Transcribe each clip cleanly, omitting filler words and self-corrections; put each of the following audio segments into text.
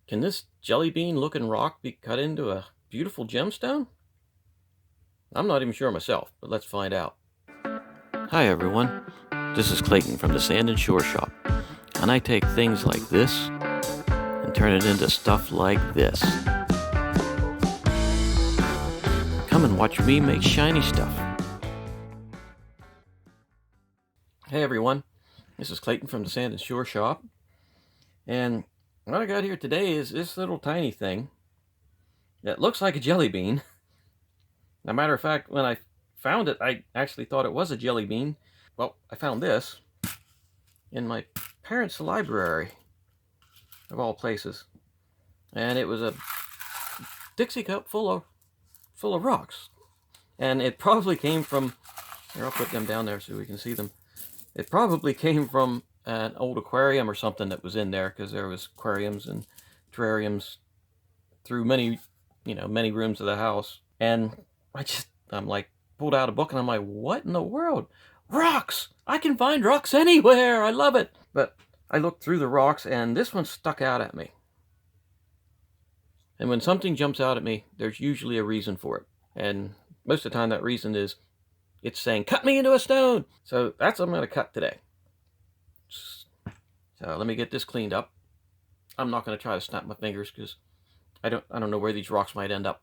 Can this jelly bean looking rock be cut into a beautiful gemstone? I'm not even sure myself, but let's find out. Hi everyone, this is Clayton from the Sand and Shore Shop, and I take things like this and turn it into stuff like this. Come and watch me make shiny stuff. Hey everyone, this is Clayton from the Sand and Shore Shop, and what I got here today is this little tiny thing that looks like a jelly bean. As a matter of fact, when I found it, I actually thought it was a jelly bean. Well, I found this in my parents' library, of all places. And it was a Dixie cup full of rocks. And it probably came from, here, I'll put them down there so we can see them. It probably came from an old aquarium or something that was in there, because there was aquariums and terrariums through many rooms of the house. And I'm like, pulled out a book and I'm like, what in the world? Rocks! I can find rocks anywhere! I love it! But I looked through the rocks and this one stuck out at me. And when something jumps out at me, there's usually a reason for it. And most of the time that reason is it's saying, cut me into a stone! So that's what I'm going to cut today. So let me get this cleaned up. I'm not going to try to snap my fingers because I don't know where these rocks might end up.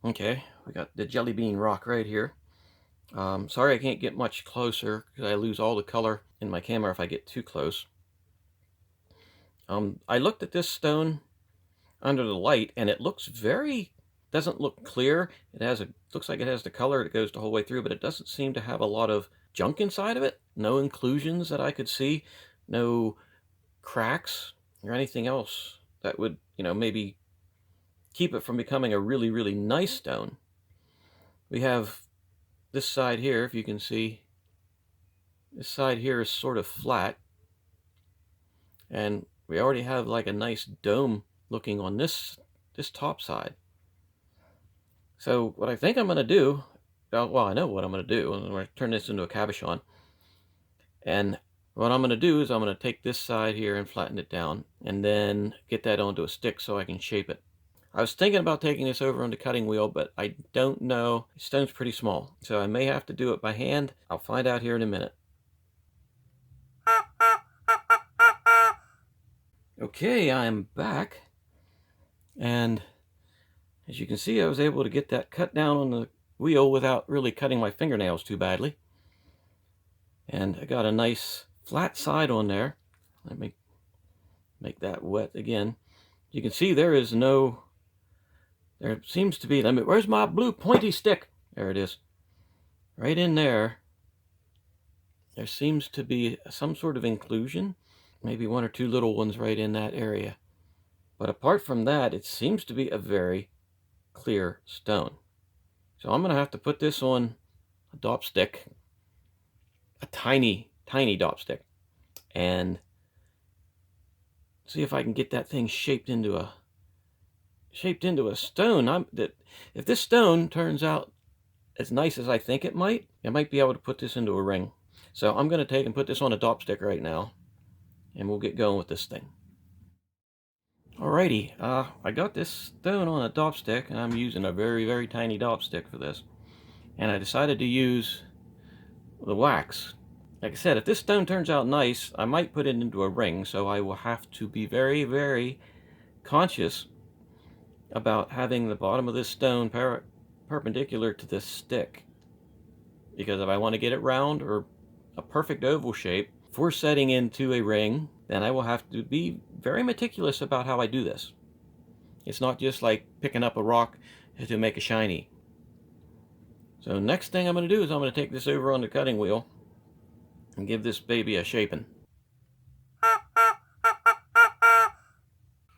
Okay, we got the jelly bean rock right here. Sorry I can't get much closer because I lose all the color in my camera if I get too close. I looked at this stone under the light and it doesn't look clear. Looks like it has the color that goes the whole way through, but it doesn't seem to have a lot of junk inside of it. No inclusions that I could see, no cracks or anything else that would, maybe keep it from becoming a really, really nice stone. We have this side here, if you can see, this side here is sort of flat. And we already have like a nice dome looking on this top side. So what I think I'm going to do, well, I know what I'm going to do. I'm going to turn this into a cabochon. And what I'm going to do is I'm going to take this side here and flatten it down and then get that onto a stick so I can shape it. I was thinking about taking this over on the cutting wheel, but I don't know. The stone's pretty small, so I may have to do it by hand. I'll find out here in a minute. Okay, I'm back, and as you can see, I was able to get that cut down on the wheel without really cutting my fingernails too badly. And I got a nice flat side on there. Let me make that wet again. You can see there seems to be, where's my blue pointy stick? There it is. Right in there. There seems to be some sort of inclusion. Maybe one or two little ones right in that area. But apart from that, it seems to be a very clear stone. So I'm going to have to put this on a dop stick. A tiny, tiny dop stick. And see if I can get that thing shaped into a stone. If this stone turns out as nice as I think it might be able to put this into a ring. So I'm going to take and put this on a dop stick right now, and we'll get going with this thing. Alrighty, I got this stone on a dop stick, and I'm using a very, very tiny dop stick for this. And I decided to use the wax. Like I said, if this stone turns out nice, I might put it into a ring, so I will have to be very, very conscious about having the bottom of this stone perpendicular to this stick, because if I want to get it round or a perfect oval shape for setting into a ring, then I will have to be very meticulous about how I do this. It's not just like picking up a rock to make a shiny. So next thing I'm going to do is I'm going to take this over on the cutting wheel and give this baby a shaping.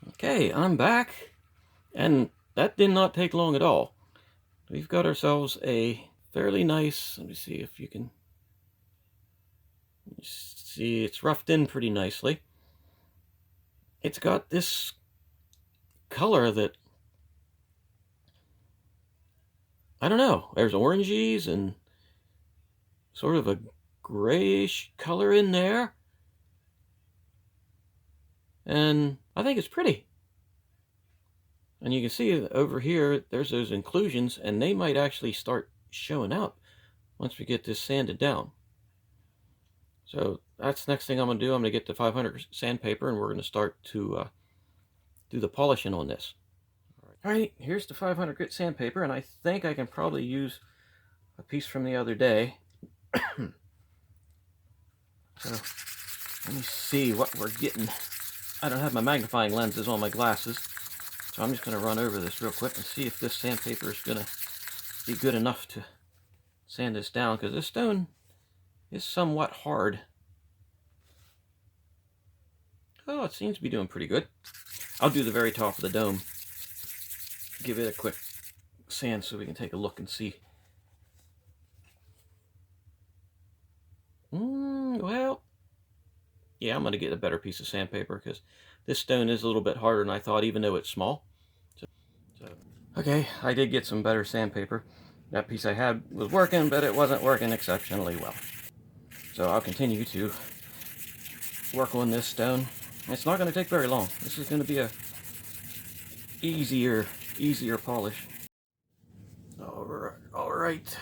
Okay, I'm back. And that did not take long at all. We've got ourselves a fairly nice, let me see if you can see, it's roughed in pretty nicely. It's got this color that, I don't know, there's oranges and sort of a grayish color in there. and I think it's pretty. And you can see over here, there's those inclusions, and they might actually start showing up once we get this sanded down. So that's the next thing I'm going to do. I'm going to get the 500 sandpaper, and we're going to start to do the polishing on this. All right, here's the 500 grit sandpaper, and I think I can probably use a piece from the other day. So let me see what we're getting. I don't have my magnifying lenses on my glasses, so I'm just going to run over this real quick and see if this sandpaper is going to be good enough to sand this down, because this stone is somewhat hard. Oh, it seems to be doing pretty good. I'll do the very top of the dome. Give it a quick sand so we can take a look and see. Well, yeah, I'm going to get a better piece of sandpaper because this stone is a little bit harder than I thought, even though it's small. Okay, I did get some better sandpaper. That piece I had was working, but it wasn't working exceptionally well. So I'll continue to work on this stone. It's not going to take very long. This is going to be a easier polish. All right.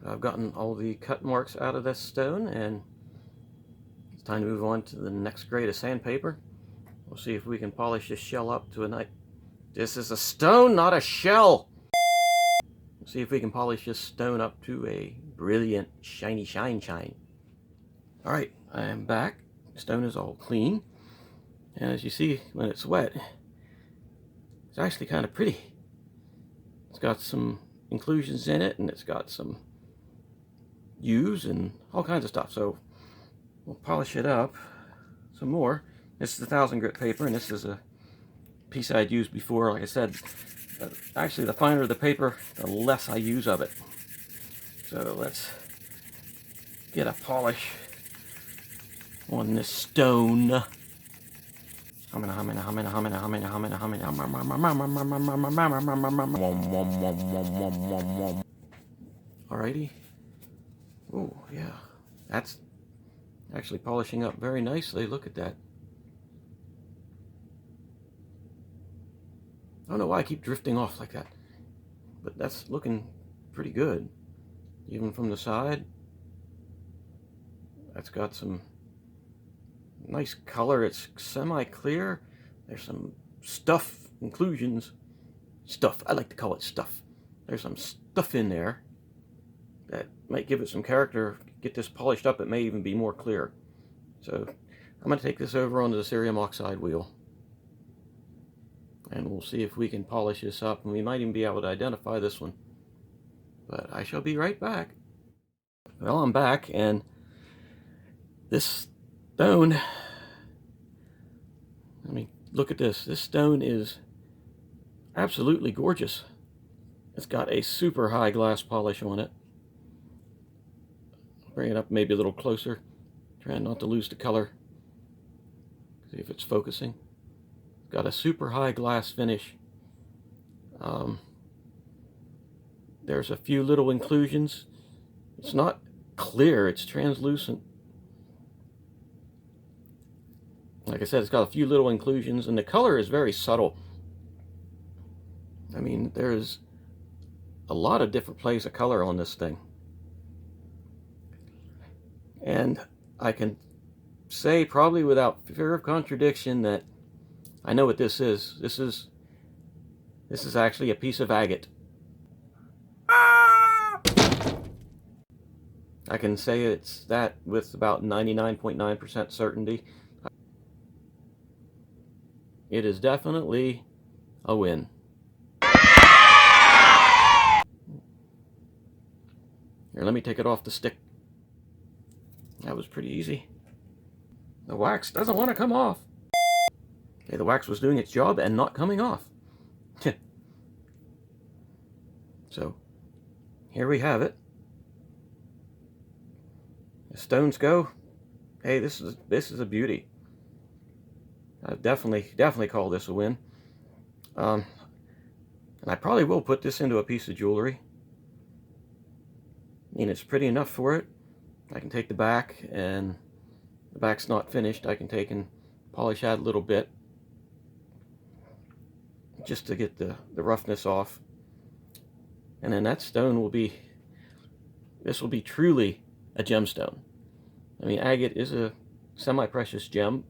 I've gotten all the cut marks out of this stone, and it's time to move on to the next grade of sandpaper. We'll see if we can polish this shell up to a nice... This is a stone, not a shell! We'll see if we can polish this stone up to a brilliant, shiny shine. Alright, I am back. The stone is all clean. And as you see, when it's wet, it's actually kind of pretty. It's got some inclusions in it, and it's got some hues and all kinds of stuff. So we'll polish it up some more. This is the 1000 grit paper, and this is a piece I'd used before. Like I said, actually the finer the paper, the less I use of it. So let's get a polish on this stone. Alrighty. Oh, yeah. That's actually polishing up very nicely. Look at that. I don't know why I keep drifting off like that, but that's looking pretty good. Even from the side, that's got some nice color. It's semi-clear. There's some stuff, inclusions. Stuff. I like to call it stuff. There's some stuff in there that might give it some character. Get this polished up, it may even be more clear. So I'm going to take this over onto the cerium oxide wheel, and we'll see if we can polish this up, and we might even be able to identify this one. But I shall be right back. Well, I'm back, and this stone, I mean, look at this. This stone is absolutely gorgeous. It's got a super high glass polish on it. Bring it up maybe a little closer, trying not to lose the color. See if it's focusing. It's got a super high glass finish. There's a few little inclusions. It's not clear, it's translucent. Like I said, it's got a few little inclusions, and the color is very subtle. I mean, there's a lot of different plays of color on this thing. And I can say probably without fear of contradiction that I know what this is. This is actually a piece of agate. I can say it's that with about 99.9% certainty. It is definitely a win. Here, let me take it off the stick. That was pretty easy. The wax doesn't want to come off. Okay, the wax was doing its job and not coming off. So, here we have it. As stones go, hey, this is a beauty. I definitely call this a win. And I probably will put this into a piece of jewelry. I mean, it's pretty enough for it. I can take the back and the back's not finished, I can take and polish out a little bit just to get the roughness off. And then that stone will be, this will be truly a gemstone. I mean, agate is a semi-precious gem,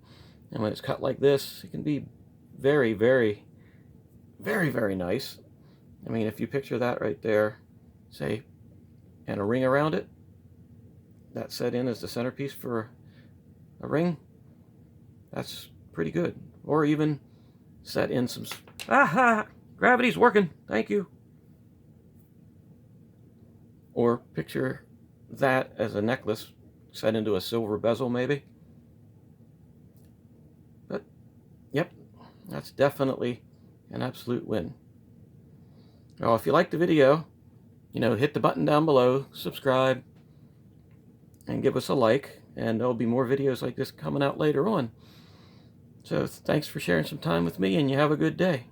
and when it's cut like this, it can be very, very, very, very nice. I mean, if you picture that right there, say, and a ring around it, that's set in as the centerpiece for a ring, that's pretty good. Or even set in some, aha, gravity's working, thank you. Or picture that as a necklace set into a silver bezel maybe. But, yep, that's definitely an absolute win. Well, if you liked the video, hit the button down below, subscribe, and give us a like, and there'll be more videos like this coming out later on. So thanks for sharing some time with me, and you have a good day.